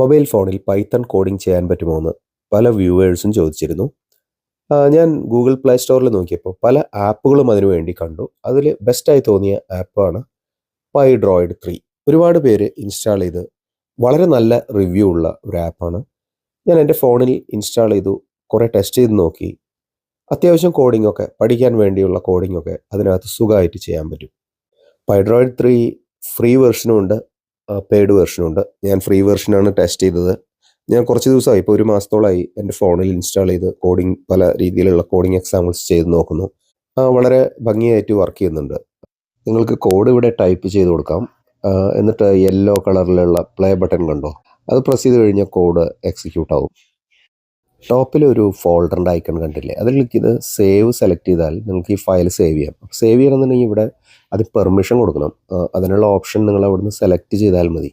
Mobile ഫോണിൽ Python coding ചെയ്യാൻ പറ്റുമോ എന്ന് പല വ്യൂവേഴ്സും ചോദിച്ചിരുന്നു. ഞാൻ ഗൂഗിൾ പ്ലേ സ്റ്റോറിൽ നോക്കിയപ്പോൾ പല ആപ്പുകളും അതിനു വേണ്ടി കണ്ടു. അതിൽ ബെസ്റ്റായി തോന്നിയ ആപ്പാണ് പൈഡ്രോയിഡ് 3. ഒരുപാട് പേര് ഇൻസ്റ്റാൾ ചെയ്ത് വളരെ നല്ല റിവ്യൂ ഉള്ള ഒരു ആപ്പാണ്. ഞാൻ എൻ്റെ ഫോണിൽ ഇൻസ്റ്റാൾ ചെയ്തു, കുറേ ടെസ്റ്റ് ചെയ്ത് നോക്കി. അത്യാവശ്യം കോഡിംഗ് ഒക്കെ പഠിക്കാൻ വേണ്ടിയുള്ള കോഡിംഗ് ഒക്കെ അതിനകത്ത് സുഖമായിട്ട് ചെയ്യാൻ പറ്റും. പൈഡ്രോയിഡ് 3 ഫ്രീ വെർഷനും ഉണ്ട്, പെയ്ഡ് വെർഷനും ഉണ്ട്. ഞാൻ ഫ്രീ വെർഷനാണ് ടെസ്റ്റ് ചെയ്തത്. ഞാൻ കുറച്ച് ദിവസമായി, ഇപ്പോൾ ഒരു മാസത്തോളമായി എൻ്റെ ഫോണിൽ ഇൻസ്റ്റാൾ ചെയ്ത് കോഡിംഗ് പല രീതിയിലുള്ള കോഡിംഗ് എക്സാമ്പിൾസ് ചെയ്ത് നോക്കുന്നു. വളരെ ഭംഗിയായിട്ട് വർക്ക് ചെയ്യുന്നുണ്ട്. നിങ്ങൾക്ക് കോഡ് ഇവിടെ ടൈപ്പ് ചെയ്ത് കൊടുക്കാം. എന്നിട്ട് യെല്ലോ കളറിലുള്ള പ്ലേ ബട്ടൺ കണ്ടോ, അത് പ്രസ് ചെയ്ത് കഴിഞ്ഞാൽ കോഡ് എക്സിക്യൂട്ട് ആവും. ടോപ്പിൽ ഒരു ഫോൾഡറിൻ്റെ ഐക്കൺ കണ്ടില്ലേ, അതിൽ ക്ലിക്ക് ചെയ്ത് സേവ് സെലക്ട് ചെയ്താൽ നിങ്ങൾക്ക് ഈ ഫയൽ സേവ് ചെയ്യാം. സേവ് ചെയ്യണമെന്നുണ്ടെങ്കിൽ ഇവിടെ അത് പെർമിഷൻ കൊടുക്കണം. അതിനുള്ള ഓപ്ഷൻ നിങ്ങൾ അവിടുന്ന് സെലക്ട് ചെയ്താൽ മതി.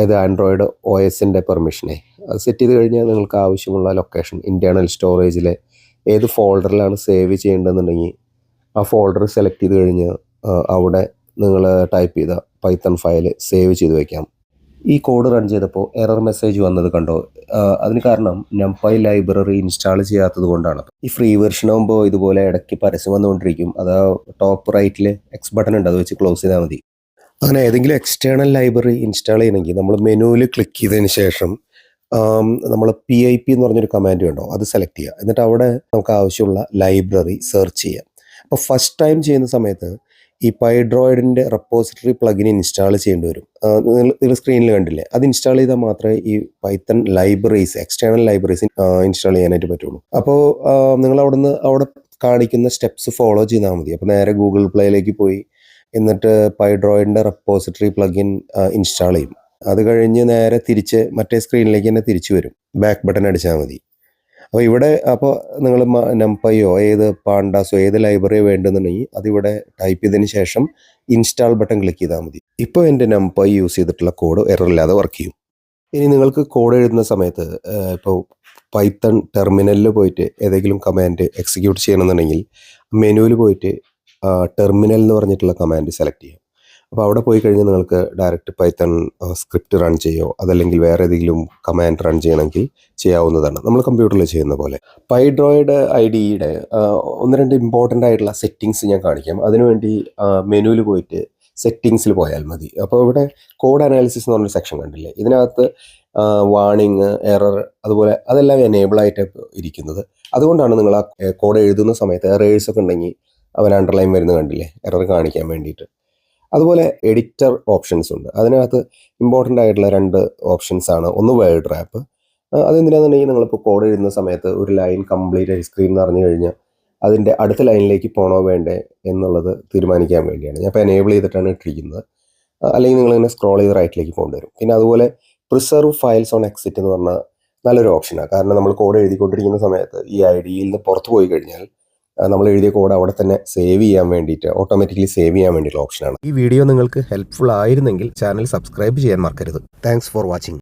ഇത് ആൻഡ്രോയിഡ് OSൻ്റെ പെർമിഷനെ അത് സെറ്റ് ചെയ്ത് കഴിഞ്ഞാൽ നിങ്ങൾക്ക് ആവശ്യമുള്ള ലൊക്കേഷൻ, ഇൻറ്റേർണൽ സ്റ്റോറേജിലെ ഏത് ഫോൾഡറിലാണ് സേവ് ചെയ്യേണ്ടതെന്നുണ്ടെങ്കിൽ ആ ഫോൾഡർ സെലക്ട് ചെയ്ത് കഴിഞ്ഞാൽ അവിടെ നിങ്ങൾ ടൈപ്പ് ചെയ്ത പൈത്തൺ ഫയൽ സേവ് ചെയ്ത് വയ്ക്കാം. ഈ കോഡ് റൺ ചെയ്തപ്പോൾ എറർ മെസ്സേജ് വന്നത് കണ്ടോ? അതിന് കാരണം NumPy ലൈബ്രറി ഇൻസ്റ്റാൾ ചെയ്യാത്തത് കൊണ്ടാണ്. ഈ ഫ്രീ വെർഷൻ ആകുമ്പോൾ ഇതുപോലെ ഇടയ്ക്ക് പരസ്യം വന്നുകൊണ്ടിരിക്കും. അത് ടോപ്പ് റൈറ്റിൽ എക്സ് ബട്ടൺ ഉണ്ട്, അത് വെച്ച് ക്ലോസ് ചെയ്താൽ മതി. അങ്ങനെ ഏതെങ്കിലും എക്സ്റ്റേണൽ ലൈബ്രറി ഇൻസ്റ്റാൾ ചെയ്യണമെങ്കിൽ നമ്മൾ മെനുവിൽ ക്ലിക്ക് ചെയ്തതിന് ശേഷം നമ്മൾ PIP എന്ന് പറഞ്ഞൊരു കമാൻഡ് ഉണ്ടോ, അത് സെലക്ട് ചെയ്യുക. എന്നിട്ട് അവിടെ നമുക്ക് ആവശ്യമുള്ള ലൈബ്രറി സെർച്ച് ചെയ്യാം. അപ്പോൾ ഫസ്റ്റ് ടൈം ചെയ്യുന്ന സമയത്ത് ഈ പൈഡ്രോയിഡിൻ്റെ റെപ്പോസിറ്ററി പ്ലഗിൻ ഇൻസ്റ്റാൾ ചെയ്യേണ്ടി വരും. നിങ്ങൾ സ്ക്രീനിൽ കണ്ടില്ലേ, അത് ഇൻസ്റ്റാൾ ചെയ്താൽ മാത്രമേ ഈ Python libraries, external libraries install ചെയ്യാനായിട്ട് പറ്റുള്ളൂ. അപ്പോൾ നിങ്ങൾ അവിടെ കാണിക്കുന്ന സ്റ്റെപ്സ് ഫോളോ ചെയ്താൽ മതി. അപ്പോൾ നേരെ ഗൂഗിൾ പ്ലേയിലേക്ക് പോയി എന്നിട്ട് പൈഡ്രോയിഡിൻ്റെ റെപ്പോസിറ്ററി പ്ലഗിൻ ഇൻസ്റ്റാൾ ചെയ്യും. അത് കഴിഞ്ഞ് നേരെ തിരിച്ച് മറ്റേ സ്ക്രീനിലേക്ക് തന്നെ തിരിച്ചു വരും. ബാക്ക് ബട്ടൺ അടിച്ചാൽ മതി. അപ്പോൾ ഇവിടെ നിങ്ങൾ NumPyയോ ഏത് പാണ്ടാസോ ഏത് ലൈബ്രറിയോ വേണ്ടെന്നുണ്ടെങ്കിൽ അതിവിടെ ടൈപ്പ് ചെയ്തതിന് ശേഷം ഇൻസ്റ്റാൾ ബട്ടൺ ക്ലിക്ക് ചെയ്താൽ മതി. ഇപ്പോൾ എൻ്റെ NumPy യൂസ് ചെയ്തിട്ടുള്ള കോഡ് എററില്ലാതെ വർക്ക് ചെയ്യും. ഇനി നിങ്ങൾക്ക് കോഡ് എഴുതുന്ന സമയത്ത് ഇപ്പോൾ പൈത്തൺ ടെർമിനലിൽ പോയിട്ട് ഏതെങ്കിലും കമാൻഡ് എക്സിക്യൂട്ട് ചെയ്യണമെന്നുണ്ടെങ്കിൽ മെനുവിൽ പോയിട്ട് ടെർമിനൽ എന്ന് പറഞ്ഞിട്ടുള്ള കമാൻഡ് സെലക്ട് ചെയ്യാം. അപ്പോൾ അവിടെ പോയി കഴിഞ്ഞാൽ നിങ്ങൾക്ക് ഡയറക്റ്റ് പൈത്തൺ സ്ക്രിപ്റ്റ് റൺ ചെയ്യോ അതല്ലെങ്കിൽ വേറെ ഏതെങ്കിലും കമാൻഡ് റൺ ചെയ്യണമെങ്കിൽ ചെയ്യാവുന്നതാണ്, നമ്മൾ കമ്പ്യൂട്ടറിൽ ചെയ്യുന്ന പോലെ. പൈഡ്രോയിഡ് IDEയുടെ 1-2 ഇമ്പോർട്ടൻ്റ് ആയിട്ടുള്ള സെറ്റിങ്സ് ഞാൻ കാണിക്കാം. അതിനുവേണ്ടി മെനുവിൽ പോയിട്ട് സെറ്റിങ്സിൽ പോയാൽ മതി. അപ്പോൾ ഇവിടെ കോഡ് അനാലിസിസ് എന്ന് പറഞ്ഞൊരു സെക്ഷൻ കണ്ടില്ലേ, ഇതിനകത്ത് വാണിങ്, എറർ, അതുപോലെ അതെല്ലാം എനേബിൾ ആയിട്ട് ഇരിക്കുന്നത്. അതുകൊണ്ടാണ് നിങ്ങൾ ആ കോഡ് എഴുതുന്ന സമയത്ത് എറേഴ്സ് ഒക്കെ ഉണ്ടെങ്കിൽ അവൻ അണ്ടർലൈൻ വരുന്നത് കണ്ടില്ലേ, എറർ കാണിക്കാൻ വേണ്ടിയിട്ട്. അതുപോലെ എഡിറ്റർ ഓപ്ഷൻസ് ഉണ്ട്. അതിനകത്ത് ഇമ്പോർട്ടൻ്റ് ആയിട്ടുള്ള 2 ഓപ്ഷൻസ് ആണ്. ഒന്ന് വേർഡ് റാപ്പ്. അതെന്തിനാണെന്നുണ്ടെങ്കിൽ നിങ്ങളിപ്പോൾ കോഡ് എഴുതുന്ന സമയത്ത് ഒരു ലൈൻ കംപ്ലീറ്റ് ആയി സ്ക്രീൻ നിറഞ്ഞു കഴിഞ്ഞാൽ അതിൻ്റെ അടുത്ത ലൈനിലേക്ക് പോകണോ വേണ്ടേ എന്നുള്ളത് തീരുമാനിക്കാൻ വേണ്ടിയാണ്. ഞാൻ ഇപ്പോൾ എനേബിൾ ചെയ്തിട്ടാണ് ഇട്ടിരിക്കുന്നത്. അല്ലെങ്കിൽ നിങ്ങളിങ്ങനെ സ്ക്രോൾ ചെയ്ത് റൈറ്റിലേക്ക് പോകേണ്ടി വരും. പിന്നെ അതുപോലെ പ്രിസർവ് ഫയൽസ് ഓൺ എക്സിറ്റ് എന്ന് പറഞ്ഞാൽ നല്ലൊരു ഓപ്ഷനാണ്. കാരണം നമ്മൾ കോഡ് എഴുതിക്കൊണ്ടിരിക്കുന്ന സമയത്ത് ഈ IDEയിൽ നിന്ന് പുറത്ത് പോയി കഴിഞ്ഞാൽ നമ്മൾ എഴുതിയ കോഡ് അവിടെ തന്നെ സേവ് ചെയ്യാൻ വേണ്ടിയിട്ട്, ഓട്ടോമാറ്റിക്കലി സേവ് ചെയ്യാൻ വേണ്ടിയിട്ടുള്ള ഓപ്ഷനാണ്. ഈ വീഡിയോ നിങ്ങൾക്ക് ഹെൽപ്ഫുൾ ആയിരുന്നെങ്കിൽ ചാനൽ സബ്സ്ക്രൈബ് ചെയ്യാൻ മറക്കരുത്. Thanks for watching.